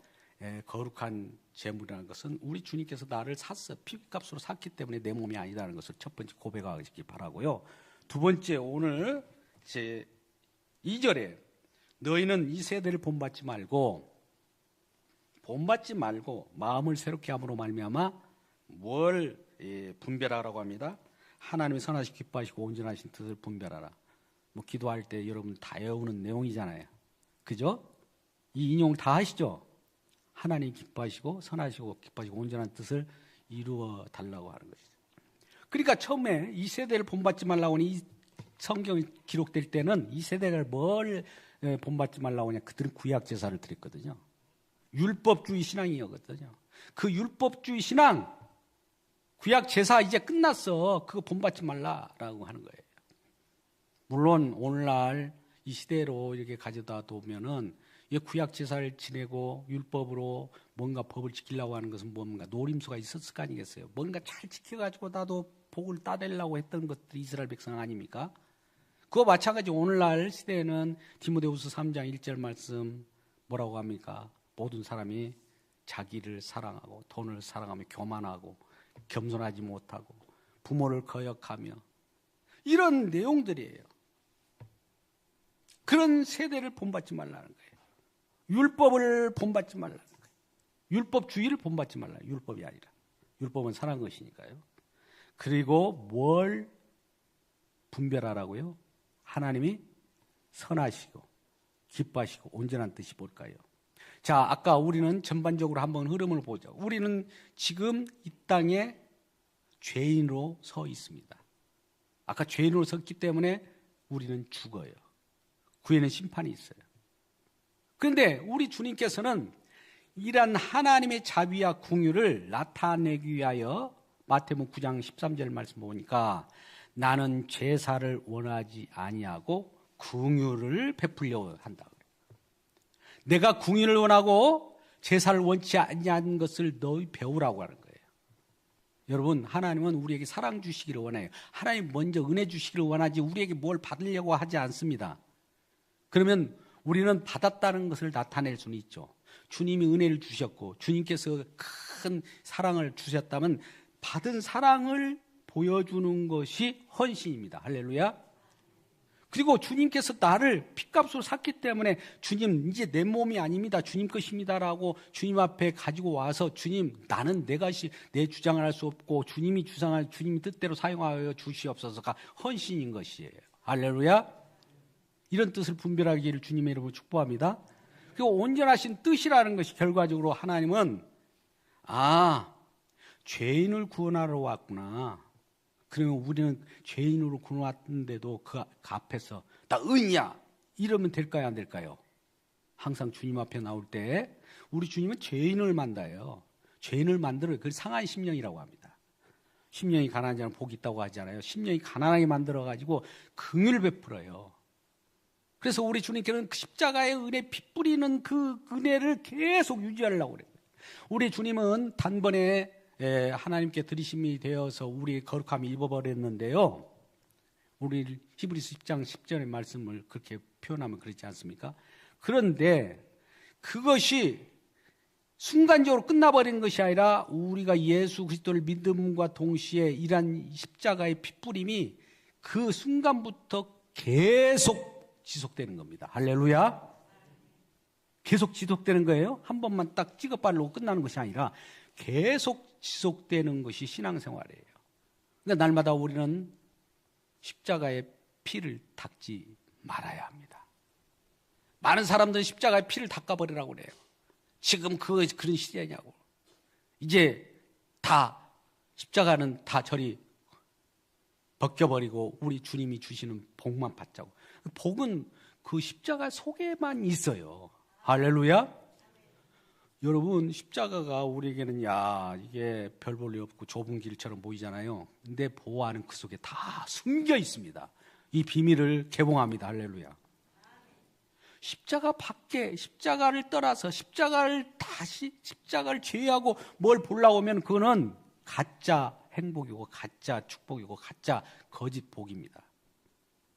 거룩한 제물이라는 것은 우리 주님께서 나를 샀어. 피값으로 샀기 때문에 내 몸이 아니다는 것을 첫 번째 고백하시기 바라고요. 두 번째, 오늘 제 2절에 너희는 이 세대를 본받지 말고 마음을 새롭게 함으로 말미암아 뭘 분별하라고 합니다. 하나님의 선하시고 기뻐하시고 온전하신 뜻을 분별하라. 뭐 기도할 때 여러분 다 외우는 내용이잖아요. 그죠? 이 인용을 다 하시죠? 하나님 기뻐하시고 선하시고 기뻐하시고 온전한 뜻을 이루어 달라고 하는 것이죠. 그러니까 처음에 이 세대를 본받지 말라고 하니 이 성경이 기록될 때는 이 세대를 뭘 본받지 말라고 하냐. 그들은 구약 제사를 드렸거든요. 율법주의 신앙이었거든요. 그 율법주의 신앙, 구약 제사 이제 끝났어. 그거 본받지 말라라고 하는 거예요. 물론 오늘날 이 시대로 이렇게 가져다 두면은 구약 제사를 지내고 율법으로 뭔가 법을 지키려고 하는 것은 뭔가 노림수가 있었을 거 아니겠어요. 뭔가 잘 지켜가지고 나도 복을 따내려고 했던 것들이 이스라엘 백성 아닙니까? 그거 마찬가지 오늘날 시대에는 디모데후서 3장 1절 말씀 뭐라고 합니까? 모든 사람이 자기를 사랑하고 돈을 사랑하며 교만하고 겸손하지 못하고 부모를 거역하며 이런 내용들이에요. 그런 세대를 본받지 말라는 거예요. 율법을 본받지 말라는 거예요. 율법주의를 본받지 말라. 율법이 아니라. 율법은 사랑한 것이니까요. 그리고 뭘 분별하라고요? 하나님이 선하시고 기뻐하시고 온전한 뜻이 뭘까요? 자, 아까 우리는 전반적으로 한번 흐름을 보죠. 우리는 지금 이 땅에 죄인으로 서 있습니다. 아까 죄인으로 섰기 때문에 우리는 죽어요. 구에는 심판이 있어요. 그런데 우리 주님께서는 이러한 하나님의 자비와 긍휼을 나타내기 위하여 마태복음 9장 13절 말씀 보니까 나는 제사를 원하지 아니하고 긍휼을 베풀려 한다. 내가 긍휼을 원하고 제사를 원치 아니한 것을 너희 배우라고 하는 거예요. 여러분, 하나님은 우리에게 사랑 주시기를 원해요. 하나님 먼저 은혜 주시기를 원하지 우리에게 뭘 받으려고 하지 않습니다. 그러면 우리는 받았다는 것을 나타낼 수는 있죠. 주님이 은혜를 주셨고 주님께서 큰 사랑을 주셨다면 받은 사랑을 보여주는 것이 헌신입니다. 할렐루야. 그리고 주님께서 나를 핏값으로 샀기 때문에 주님 이제 내 몸이 아닙니다. 주님 것입니다라고 주님 앞에 가지고 와서 주님 나는 내 주장을 할 수 없고 주님이 주장할 주님이 뜻대로 사용하여 주시옵소서가 헌신인 것이에요. 할렐루야. 이런 뜻을 분별하기를 주님의 이름으로 축복합니다. 그리고 온전하신 뜻이라는 것이 결과적으로 하나님은 죄인을 구원하러 왔구나. 그러면 우리는 죄인으로 구원왔는데도 그 앞에서 나 의인이야 이러면 될까요, 안 될까요? 항상 주님 앞에 나올 때 우리 주님은 죄인을 만나요. 죄인을 만들어요. 그걸 상한 심령이라고 합니다. 심령이 가난한 자는 복이 있다고 하잖아요. 심령이 가난하게 만들어가지고 긍휼을 베풀어요. 그래서 우리 주님께는 십자가의 은혜 빗뿌리는 그 은혜를 계속 유지하려고 그래요. 우리 주님은 단번에 하나님께 드리심이 되어서 우리의 거룩함이 입어버렸는데요. 우리 히브리서 10장 10절의 말씀을 그렇게 표현하면 그렇지 않습니까? 그런데 그것이 순간적으로 끝나버린 것이 아니라 우리가 예수 그리스도를 믿음과 동시에 이러한 십자가의 핏뿌림이 그 순간부터 계속 지속되는 겁니다. 할렐루야. 계속 지속되는 거예요. 한 번만 딱 찍어 바르고 끝나는 것이 아니라 계속 지속되는 것이 신앙생활이에요. 그러니까 날마다 우리는 십자가의 피를 닦지 말아야 합니다. 많은 사람들은 십자가의 피를 닦아버리라고 그래요. 지금 그런 시대냐고. 이제 다 십자가는 다 저리 벗겨버리고 우리 주님이 주시는 복만 받자고. 복은 그 십자가 속에만 있어요. 할렐루야. 여러분, 십자가가 우리에게는 이게 별 볼 일 없고 좁은 길처럼 보이잖아요. 근데 보호하는 그 속에 다 숨겨 있습니다. 이 비밀을 개봉합니다. 할렐루야. 십자가 밖에 십자가를 떠나서 십자가를 제외하고 뭘 보려고 하면 그거는 가짜 행복이고 가짜 축복이고 가짜 거짓 복입니다.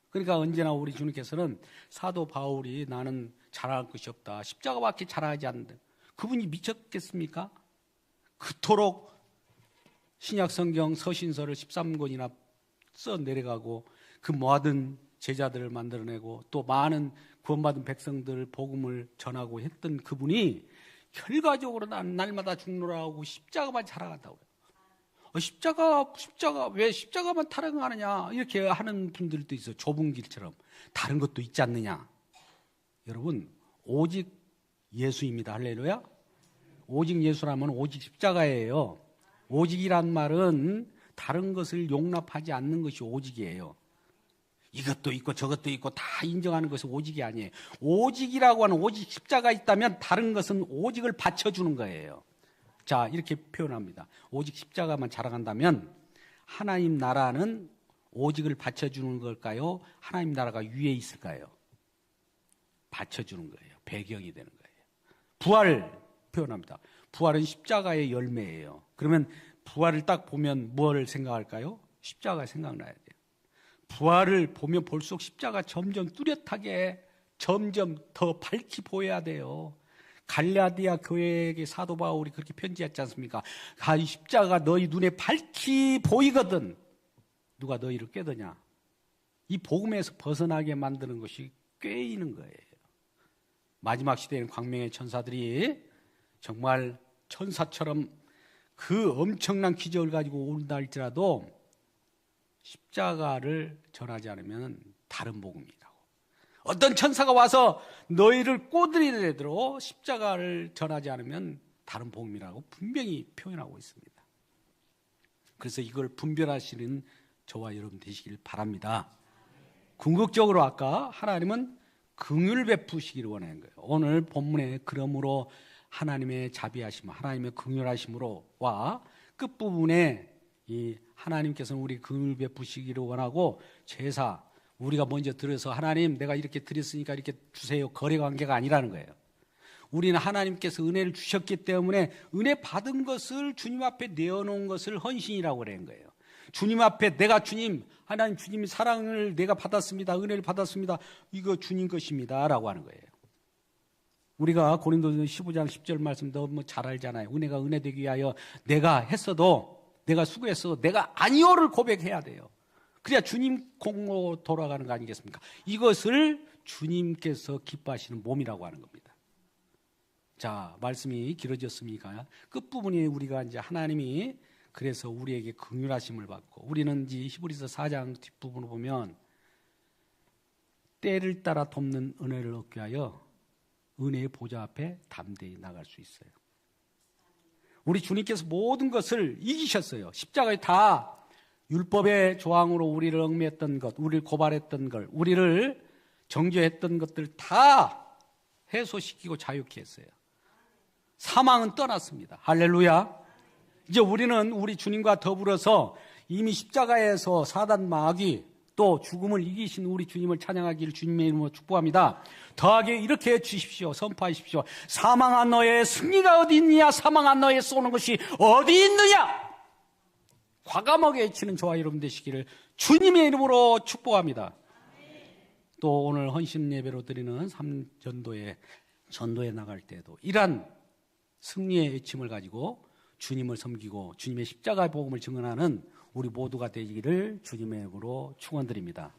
그러니까 언제나 우리 주님께서는 사도 바울이 나는 자랑할 것이 없다. 십자가밖에 자랑하지 않는다. 그분이 미쳤겠습니까? 그토록 신약성경 서신서를 13권이나 써 내려가고 그 모든 제자들을 만들어내고 또 많은 구원받은 백성들 복음을 전하고 했던 그분이 결과적으로 난 날마다 죽노라 하고 십자가만 자랑한다고요. 십자가 왜 십자가만 타령하느냐 이렇게 하는 분들도 있어요. 좁은 길처럼 다른 것도 있지 않느냐. 여러분, 오직 예수입니다. 할렐루야. 오직 예수라면 오직 십자가예요. 오직이란 말은 다른 것을 용납하지 않는 것이 오직이에요. 이것도 있고 저것도 있고 다 인정하는 것이 오직이 아니에요. 오직이라고 하는 오직 십자가 있다면 다른 것은 오직을 받쳐주는 거예요. 자, 이렇게 표현합니다. 오직 십자가만 자랑한다면 하나님 나라는 오직을 받쳐주는 걸까요? 하나님 나라가 위에 있을까요? 받쳐주는 거예요. 배경이 되는 거예요. 부활을 표현합니다. 부활은 십자가의 열매예요. 그러면 부활을 딱 보면 뭘 생각할까요? 십자가 생각나야 돼요. 부활을 보면 볼수록 십자가 점점 뚜렷하게 점점 더 밝히 보여야 돼요. 갈라디아 교회에게 사도 바울이 그렇게 편지했지 않습니까? 이 십자가가 너희 눈에 밝히 보이거든. 누가 너희를 꾀더냐? 이 복음에서 벗어나게 만드는 것이 꾀이는 거예요. 마지막 시대에는 광명의 천사들이 정말 천사처럼 그 엄청난 기적을 가지고 온다 할지라도 십자가를 전하지 않으면 다른 복음이라고. 어떤 천사가 와서 너희를 꼬드리더라도 십자가를 전하지 않으면 다른 복음이라고 분명히 표현하고 있습니다. 그래서 이걸 분별하시는 저와 여러분 되시길 바랍니다. 궁극적으로 아까 하나님은 긍휼 베푸시기를 원하는 거예요. 오늘 본문에 그러므로 하나님의 자비하심, 하나님의 긍휼하심으로와 끝부분에 이 하나님께서는 우리 긍휼 베푸시기를 원하고 제사 우리가 먼저 드려서 하나님 내가 이렇게 드렸으니까 이렇게 주세요. 거래 관계가 아니라는 거예요. 우리는 하나님께서 은혜를 주셨기 때문에 은혜 받은 것을 주님 앞에 내어놓은 것을 헌신이라고 그러는 거예요. 주님 앞에 내가 주님, 하나님 주님의 사랑을 내가 받았습니다. 은혜를 받았습니다. 이거 주님 것입니다. 라고 하는 거예요. 우리가 고린도서 15장 10절 말씀 너무 잘 알잖아요. 은혜가 은혜 되기 위하여 내가 했어도, 내가 수고했어도 내가 아니오를 고백해야 돼요. 그래야 주님 공로 돌아가는 거 아니겠습니까? 이것을 주님께서 기뻐하시는 몸이라고 하는 겁니다. 자, 말씀이 길어졌습니까? 끝부분에 우리가 이제 하나님이 그래서 우리에게 긍휼하심을 받고 우리는 이제 히브리서 4장 뒷부분을 보면 때를 따라 돕는 은혜를 얻게 하여 은혜의 보좌 앞에 담대히 나갈 수 있어요. 우리 주님께서 모든 것을 이기셨어요. 십자가에 다 율법의 조항으로 우리를 얽매였던 것, 우리를 고발했던 것, 우리를 정죄했던 것들 다 해소시키고 자유케 했어요. 사망은 떠났습니다. 할렐루야. 이제 우리는 우리 주님과 더불어서 이미 십자가에서 사단 마귀 또 죽음을 이기신 우리 주님을 찬양하기를 주님의 이름으로 축복합니다. 더하게 이렇게 해주십시오. 선포하십시오. 사망한 너의 승리가 어디 있느냐? 사망한 너의 쏘는 것이 어디 있느냐? 과감하게 외치는 저와 여러분 되시기를 주님의 이름으로 축복합니다. 또 오늘 헌신 예배로 드리는 3전도에 전도에 나갈 때도 이러한 승리의 외침을 가지고 주님을 섬기고 주님의 십자가의 복음을 증언하는 우리 모두가 되기를 주님의 이름으로 축원드립니다.